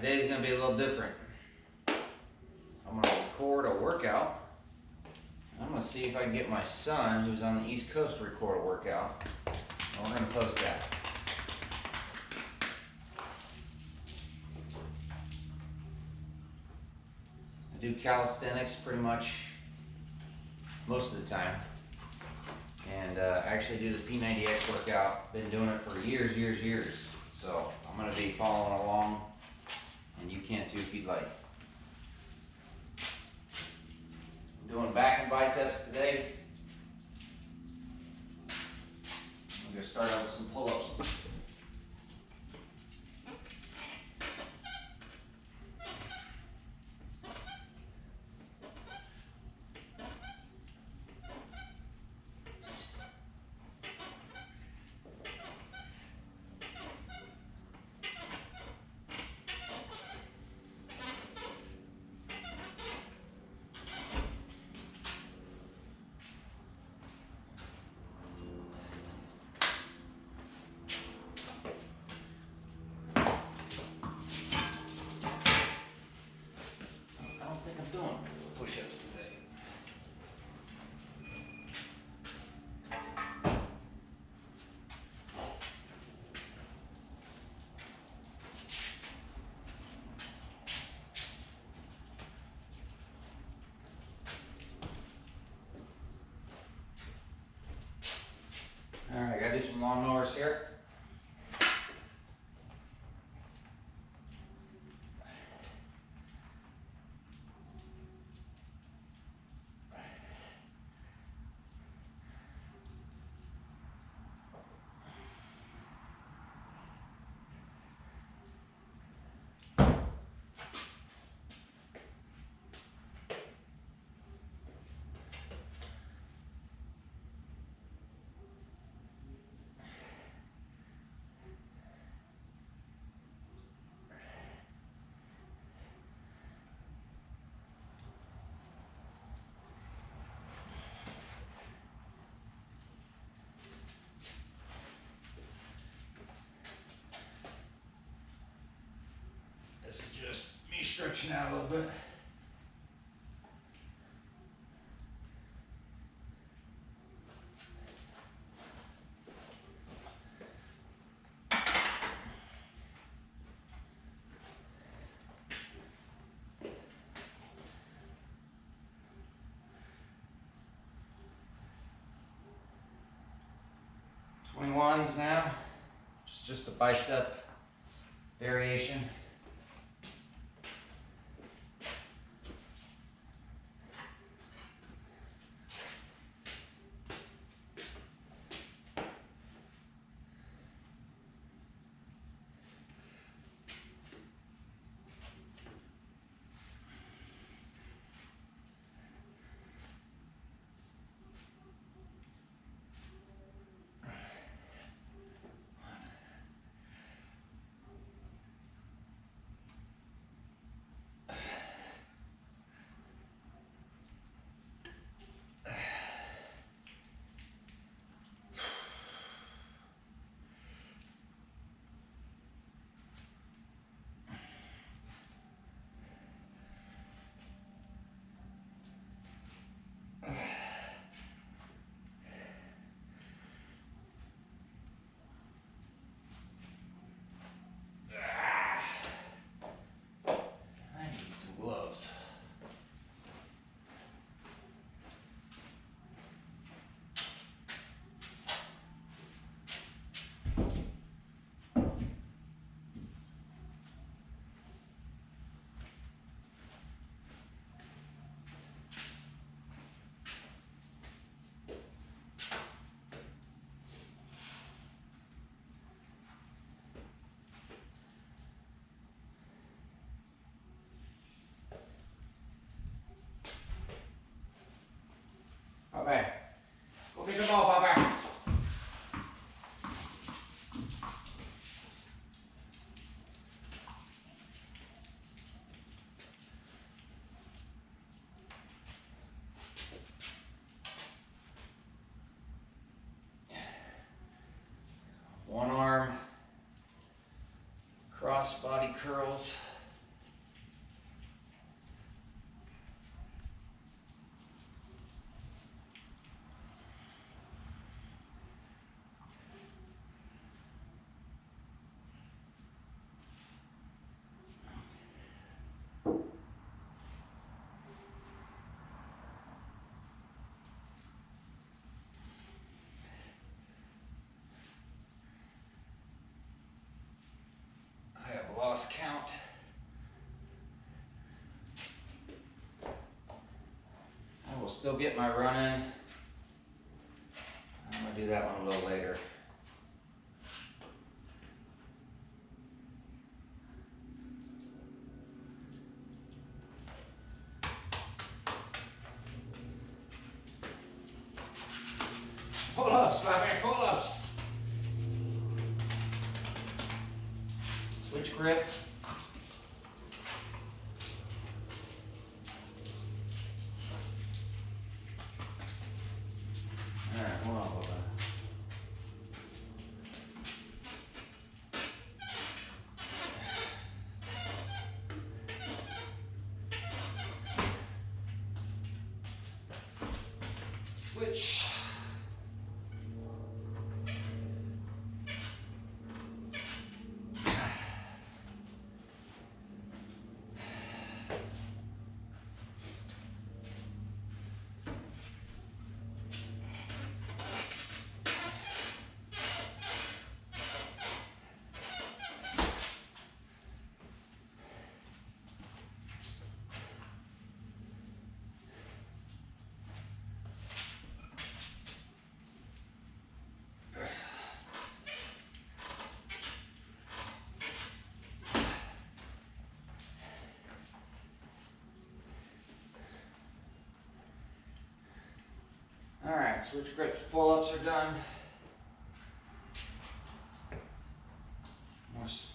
today's gonna be a little different. I'm gonna record a workout. I'm gonna see if I can get my son, who's on the East Coast, to record a workout. And we're gonna post that. I do calisthenics pretty much most of the time. And I actually do the P90X workout. Been doing it for years. So I'm gonna be following along, and you can too if you'd like. I'm doing back and biceps today. I'm gonna start out with some pull-ups. Alright, gotta do some lawnmowers here. This is just me stretching out a little bit. '21s now. It's just a bicep variation. Okay, go get the ball, Papa. One arm, cross body curls. we'll still get my run in. I'm gonna do that one a little later. Pull-ups, Bobby, pull-ups. Switch grip. All right, hold on, Bubba. Switch. All right, switch grips, pull-ups are done.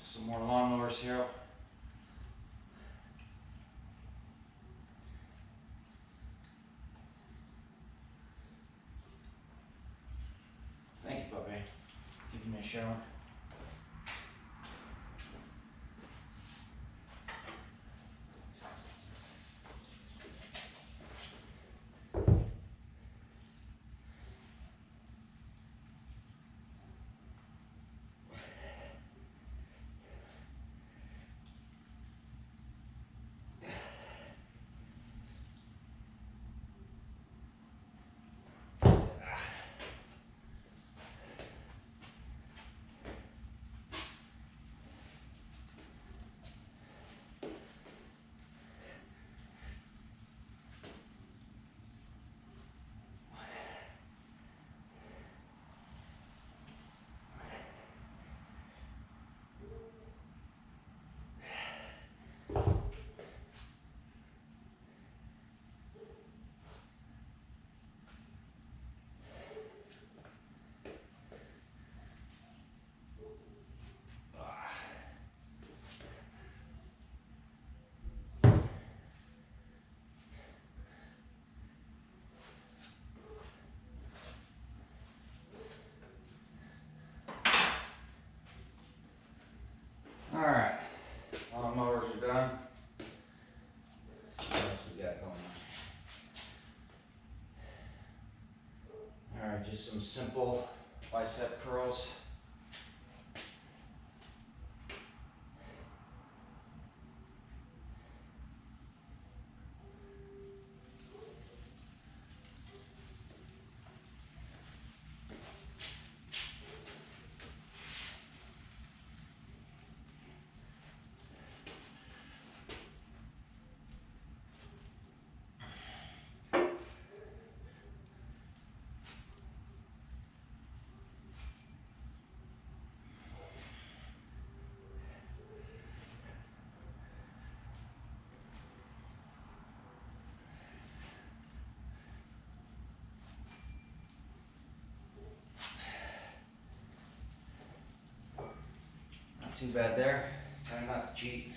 Some more lawnmowers here. Thank you, puppy. Give me a shower. All right, lawnmowers are done. Let's see what else we got going on. All right, just some simple bicep curls. Not too bad there. Try not to cheat.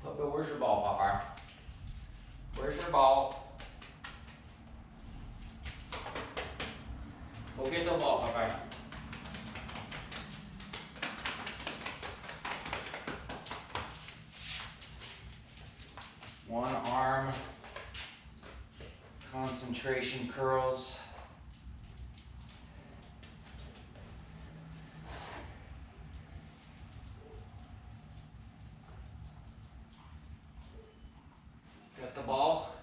Papa, where's your ball, Papa? Where's your ball? Go get the ball, Papa. One arm concentration curls. Got the ball.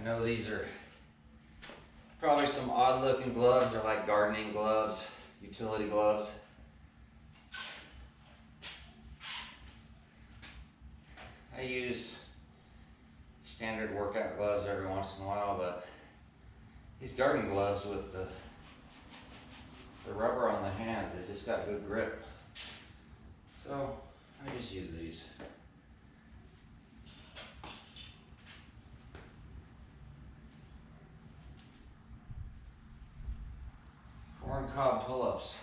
I know these are probably some odd looking gloves. They're like gardening gloves, utility gloves. I use standard workout gloves every once in a while, but these garden gloves with the rubber on the hands, they just got good grip. So I just use these. Corn cob pull-ups.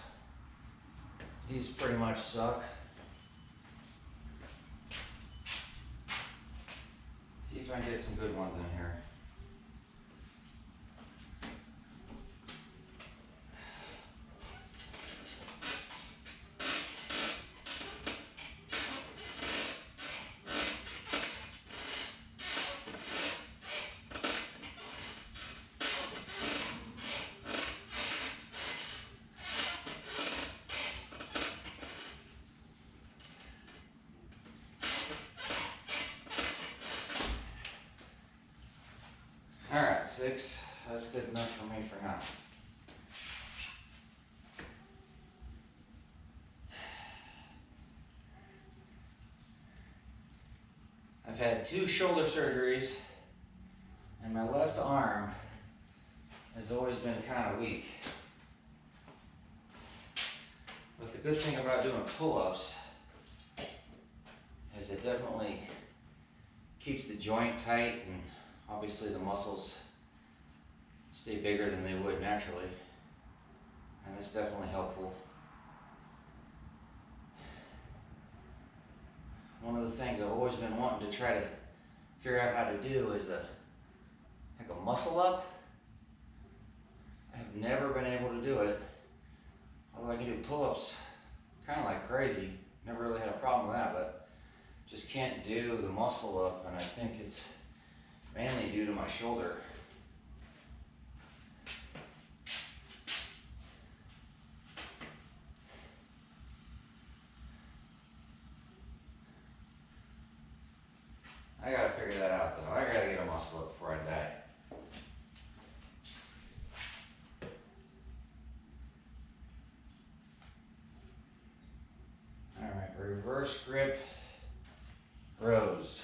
These pretty much suck. See if I can get some good ones in here. Alright, 6. That's good enough for me for now. I've had 2 shoulder surgeries, and my left arm has always been kind of weak. But the good thing about doing pull-ups is it definitely keeps the joint tight, and obviously the muscles stay bigger than they would naturally, and it's definitely helpful. One of the things I've always been wanting to try to figure out how to do is like a muscle up. I have never been able to do it, although I can do pull-ups kind of like crazy. Never really had a problem with that, but just can't do the muscle up, and I think it's mainly due to my shoulder. I gotta figure that out though. I gotta get a muscle up before I die. Alright, reverse grip rows.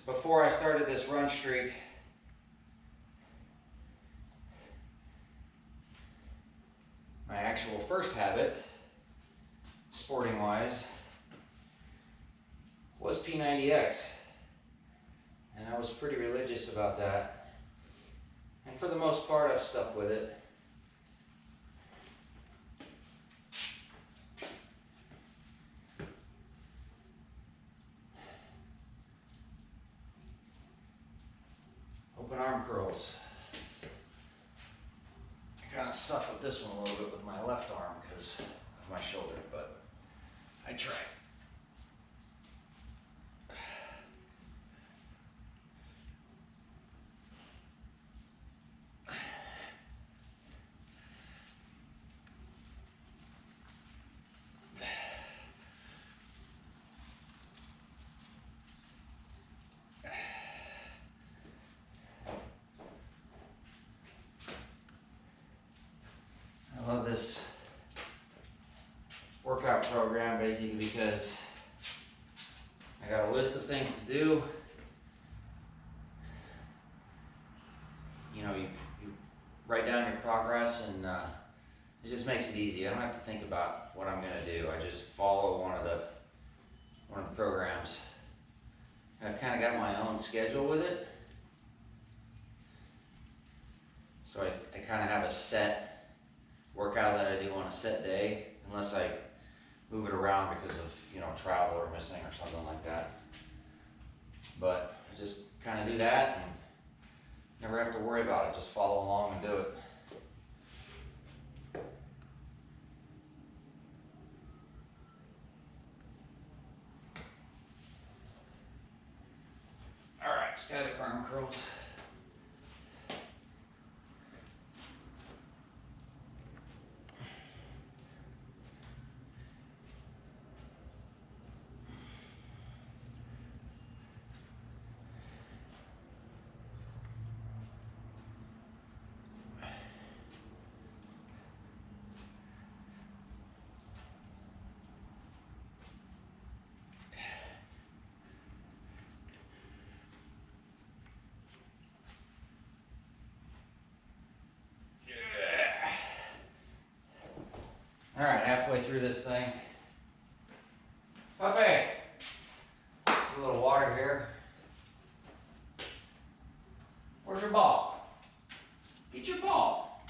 Before I started this run streak, my actual first habit, sporting wise, was P90X. And I was pretty religious about that. And for the most part, I've stuck with it. Open arm curls. I kind of suck with this one a little bit with my left arm because of my shoulder, but I try. I love this workout program basically because I got a list of things to do. You know, you write down your progress, and it just makes it easy. I don't have to think about what I'm gonna do. I just follow one of the programs. I've kind of got my own schedule with it. So I kind of have a set workout that I do on a set day, unless I move it around because of, you know, travel or missing or something like that. But I just kind of do that and never have to worry about it. Just follow along and do it. All right, static arm curls. All right, halfway through this thing. Puppy, a little water here. Where's your ball? Get your ball.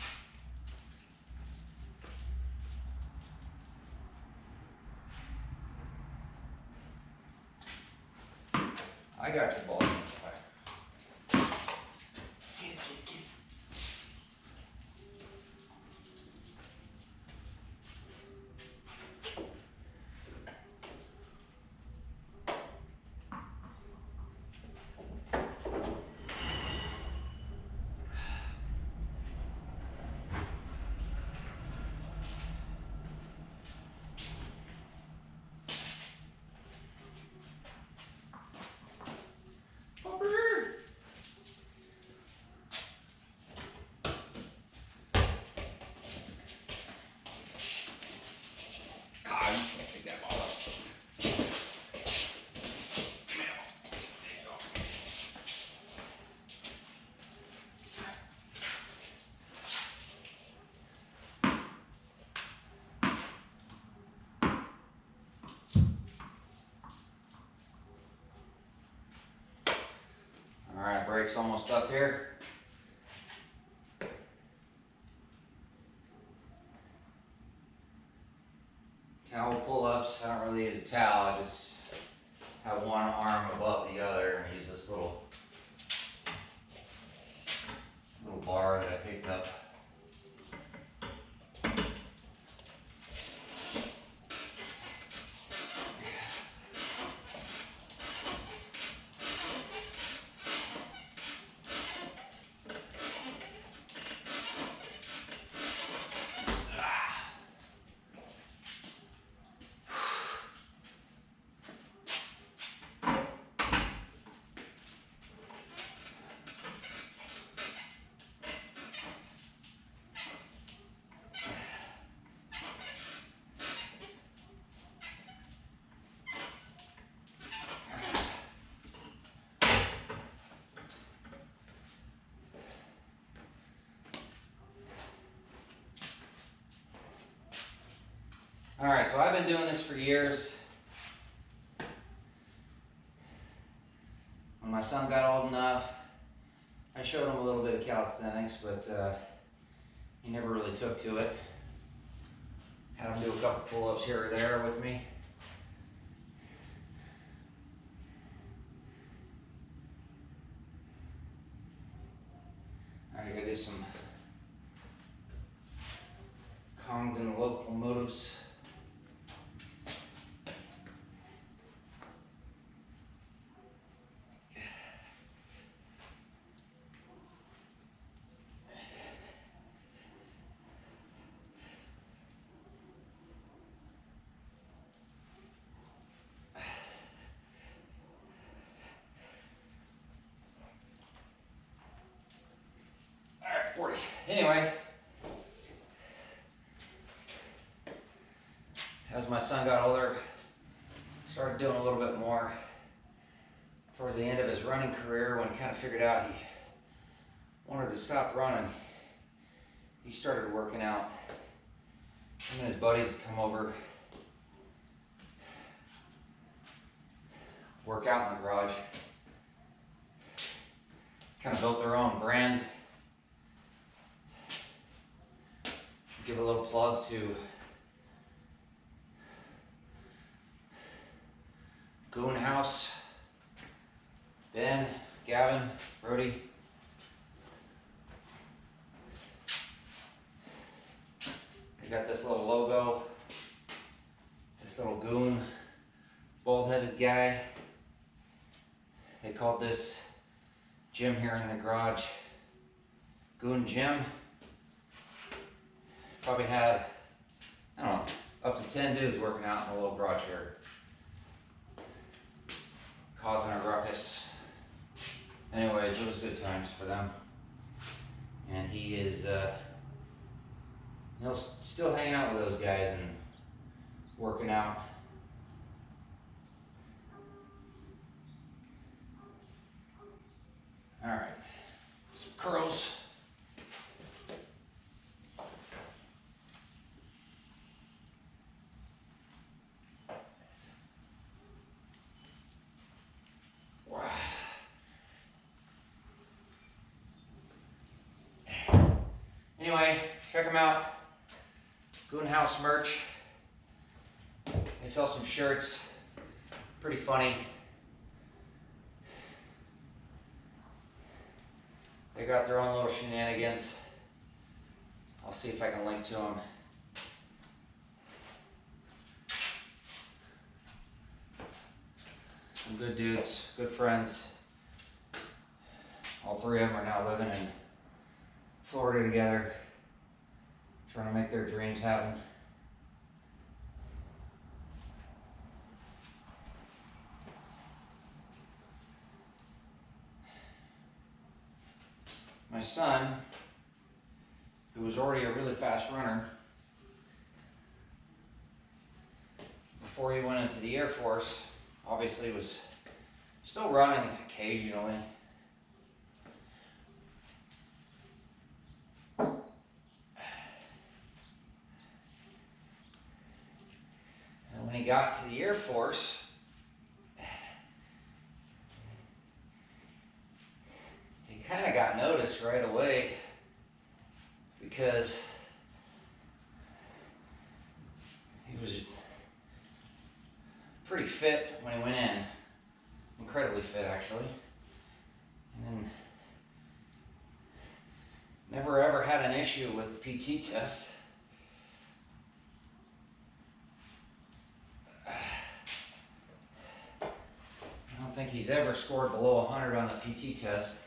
I got your ball. All right, break's almost up here. Towel pull-ups. I don't really use a towel. I just have one arm above the other and use this little bar that I picked up. All right, so I've been doing this for years. When my son got old enough, I showed him a little bit of calisthenics, but he never really took to it. Had him do a couple pull-ups here or there with me. All right, I gotta do some Congdon locomotives. All right, 40. Anyway, as my son got older, started doing a little bit more. Towards the end of his running career, when he kind of figured out he wanted to stop running, he started working out. Him and his buddies would come over, work out in the garage. Kind of built their own brand give a little plug to Goonhouse, Ben, Gavin, Brody. They got this little logo, this little goon, bald-headed guy. They called this gym here in the garage Goon Gym. Probably had, I don't know, up to 10 dudes working out in the little garage here, causing a ruckus. Anyways, it was good times for them. And he is still hanging out with those guys and working out. All right, some curls. Anyway, check them out. Goonhouse merch. They sell some shirts. Pretty funny. They got their own little shenanigans. I'll see if I can link to them. Some good dudes, good friends. All three of them are now living in Florida together, trying to make their dreams happen. My son, who was already a really fast runner, before he went into the Air Force, obviously was still running occasionally. When he got to the Air Force, he kind of got noticed right away because he was pretty fit when he went in, incredibly fit actually, and then never ever had an issue with the PT test. I don't think he's ever scored below 100 on the PT test.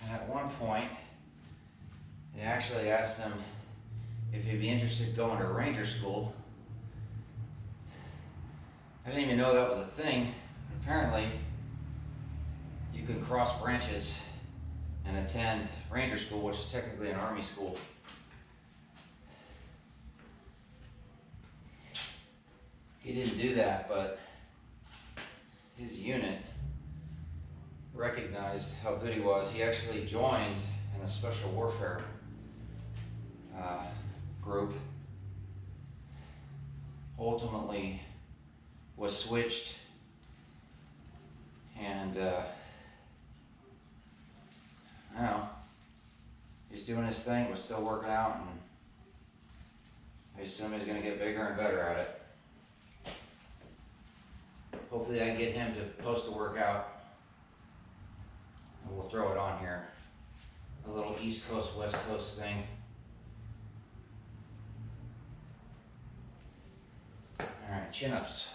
And at one point, they actually asked him if he'd be interested in going to Ranger School. I didn't even know that was a thing. Apparently, you can cross branches and attend Ranger School, which is technically an Army school. He didn't do that, but his unit recognized how good he was. He actually joined in a special warfare group. Ultimately was switched, and I don't know, he's doing his thing, but still working out, and I assume he's going to get bigger and better at it. Hopefully I can get him to post a workout, and we'll throw it on here. A little East Coast, West Coast thing. Alright, chin-ups.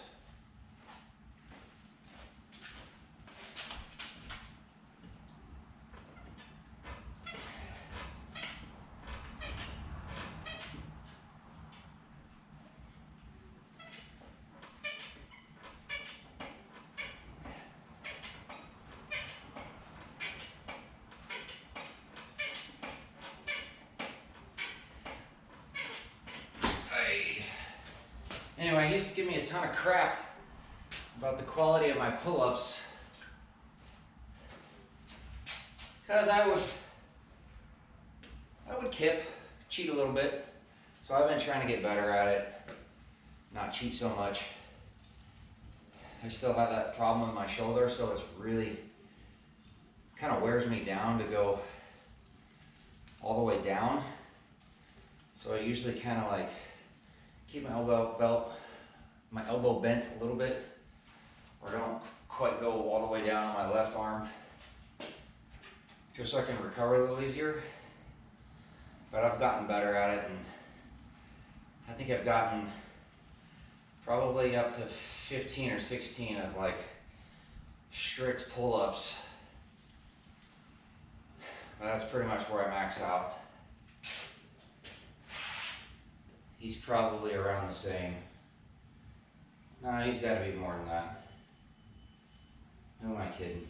Anyway, he used to give me a ton of crap about the quality of my pull-ups because I would kip, cheat a little bit. So I've been trying to get better at it, not cheat so much. I still have that problem with my shoulder, so it's really kind of wears me down to go all the way down. So I usually kind of like keep my elbow bent a little bit, or don't quite go all the way down on my left arm, just so I can recover a little easier. But I've gotten better at it, and I think I've gotten probably up to 15 or 16 of like strict pull-ups. But that's pretty much where I max out. He's probably around the same. No, he's got to be more than that. Who am I kidding?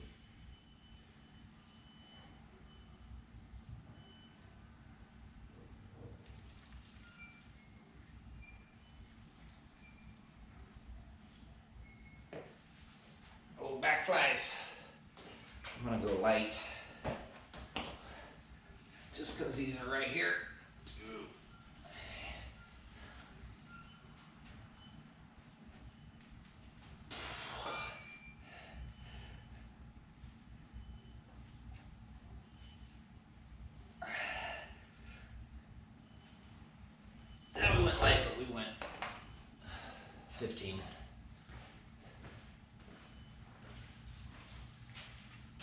Oh, back flies. I'm gonna go light. Just because these are right here. Yeah, we went light, but we went 15.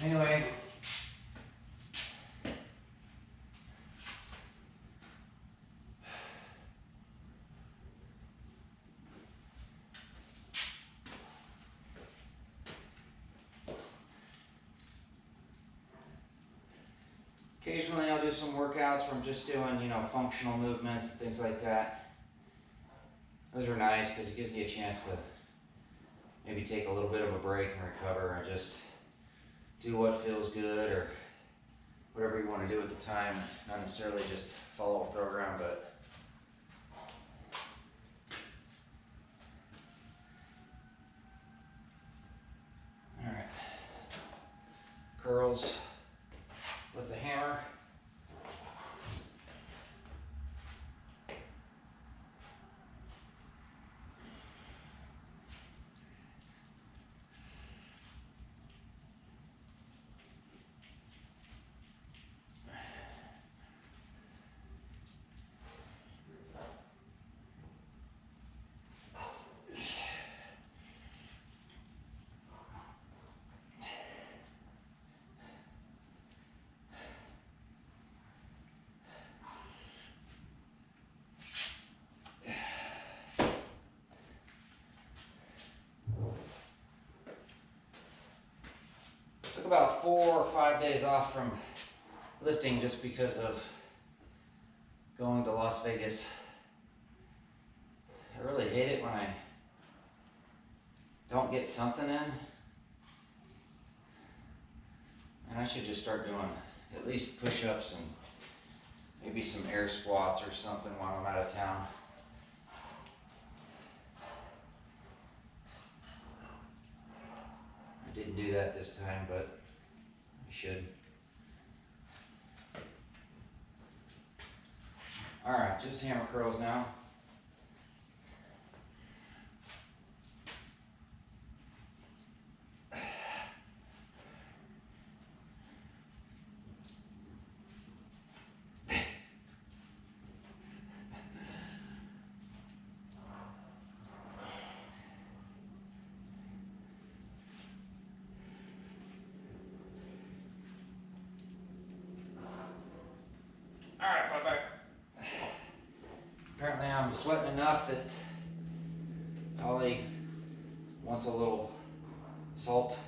Anyway. Occasionally I'll do some workouts from just doing, functional movements and things like that. Those are nice because it gives you a chance to maybe take a little bit of a break and recover, and just do what feels good or whatever you want to do at the time. Not necessarily just follow a program, but all right. Curls with the hammer. Took about 4 or 5 days off from lifting just because of going to Las Vegas. I really hate it when I don't get something in. And I should just start doing at least push-ups and maybe some air squats or something while I'm out of town. I didn't do that this time, but I should. All right, just hammer curls now. Apparently I'm sweating enough that Ollie wants a little salt.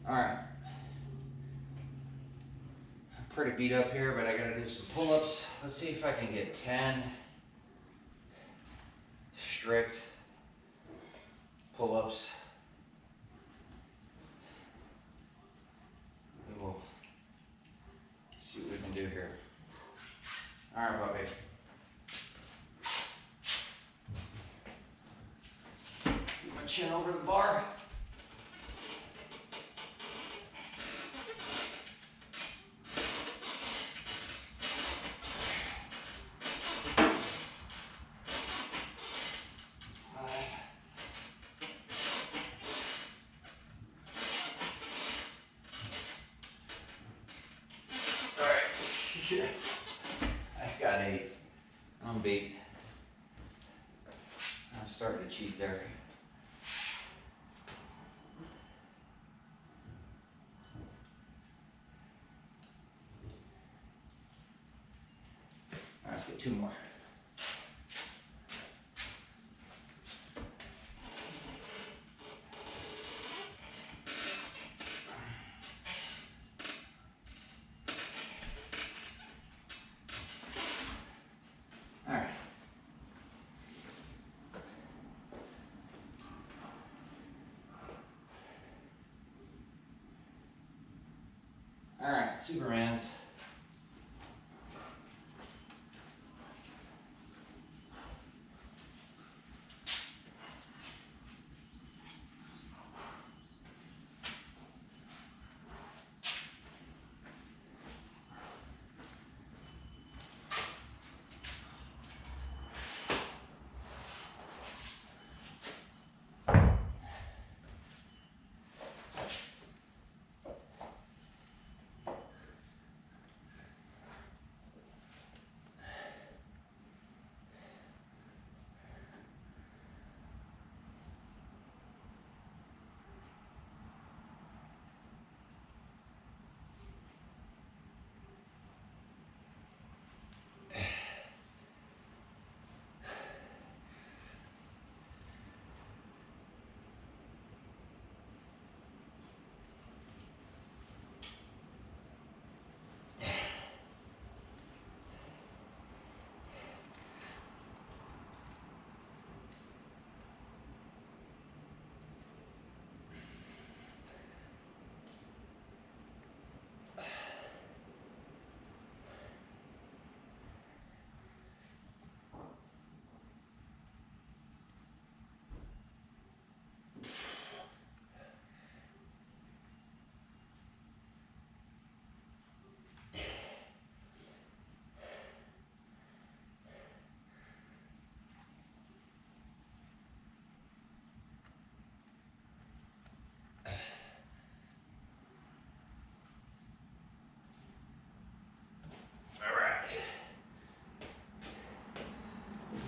Alright. I'm pretty beat up here, but I gotta do some pull-ups. Let's see if I can get 10 strict pull-ups. We will see what we can do here. All right, puppy. Get my chin over the bar. I got 8. I'm beat. I'm starting to cheat there. All right, let's get 2 more. All right. All right, Supermans. All right.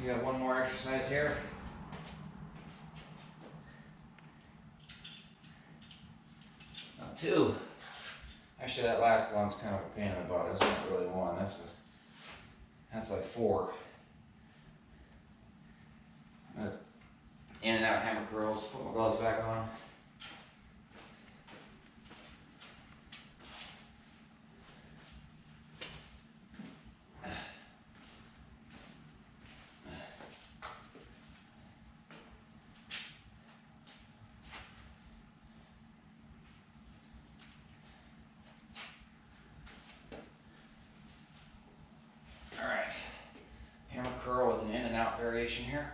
You got 1 more exercise here. Now 2. Actually, that last one's kind of a pain in the butt. That's not really 1. That's like 4. In and out hammer curls. Put my gloves back on. All right. Hammer curl with an in and out variation here.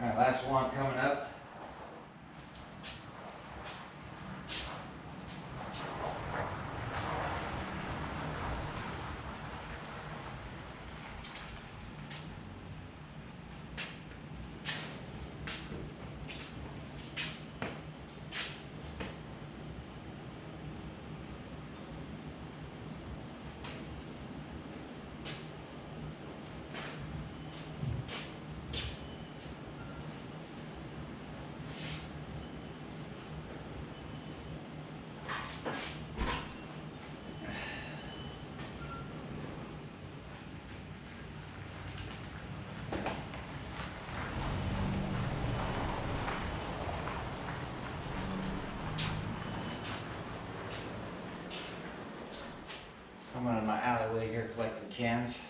All right, last one coming up. Someone in my alleyway here collecting cans.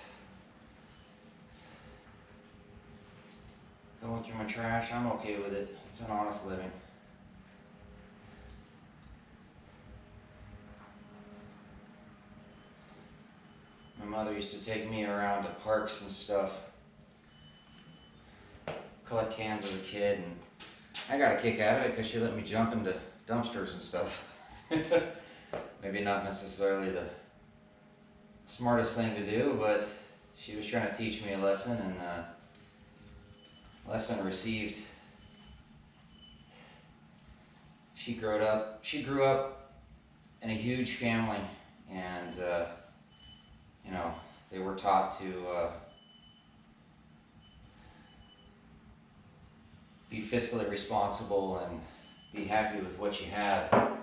Going through my trash, I'm okay with it. It's an honest living. My mother used to take me around to parks and stuff. Collect cans as a kid, and I got a kick out of it because she let me jump into dumpsters and stuff. Maybe not necessarily the smartest thing to do, but she was trying to teach me a lesson, and lesson received. She grew up in a huge family, and you know, they were taught to be fiscally responsible and be happy with what you had. And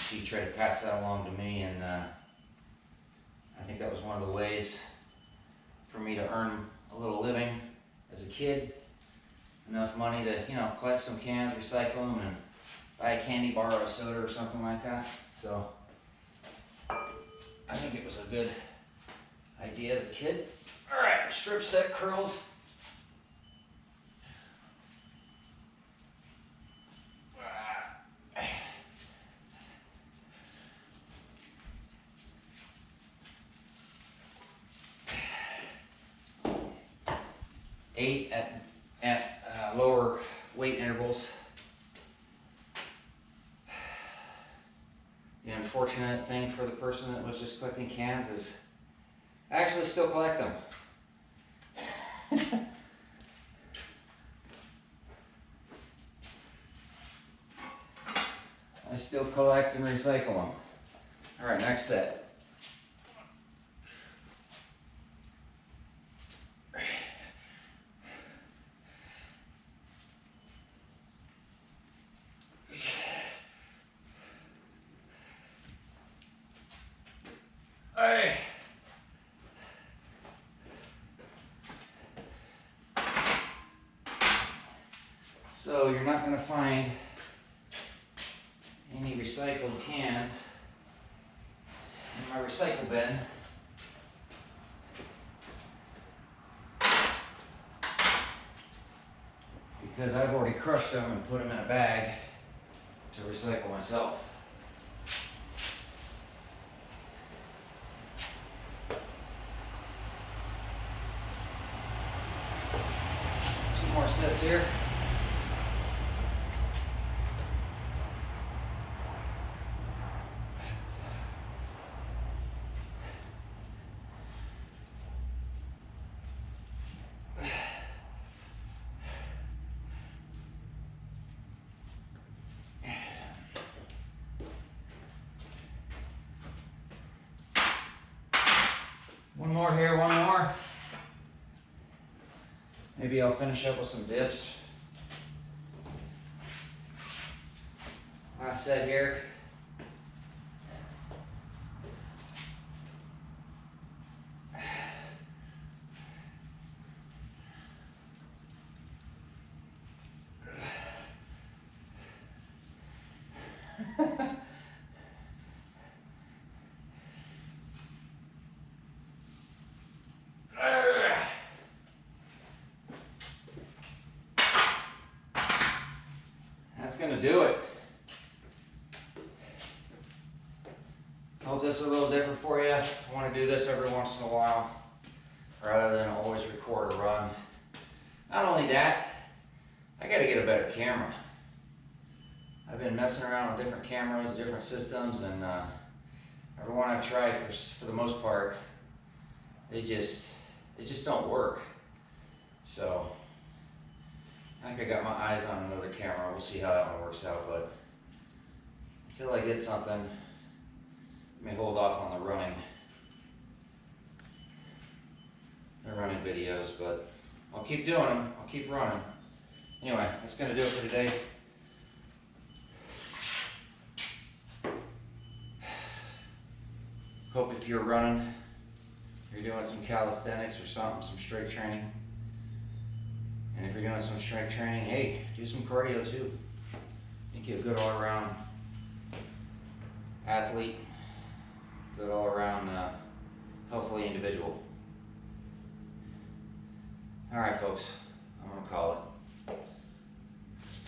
she tried to pass that along to me, and I think that was one of the ways for me to earn a little living as a kid. Enough money to, you know, collect some cans, recycle them, and buy a candy bar or a soda or something like that. So I think it was a good idea as a kid. All right, strip set curls. 8 at lower weight intervals. The unfortunate thing for the person that was just collecting cans is I actually still collect them. I still collect and recycle them. All right, next set. So you're not going to find any recycled cans in my recycle bin. Because I've already crushed them and put them in a bag to recycle myself. Two more sets here. One more here, one more. Maybe I'll finish up with some dips. Last set here. That's gonna do it. Hope this is a little different for you. I want to do this every once in a while rather than always record a run. Not only that, I gotta get a better camera. I've been messing around with different cameras, different systems, and every one I've tried, for the most part, they just don't work. So I think I got my eyes on another camera. We'll see how that one works out, but until I get something, I may hold off on the running videos, but I'll keep doing them. I'll keep running. Anyway, that's gonna do it for today. Hope if you're running, you're doing some calisthenics or something, some strength training. And if you're doing some strength training, hey, do some cardio too. Make you a good all-around athlete, good all-around healthy individual. All right, folks.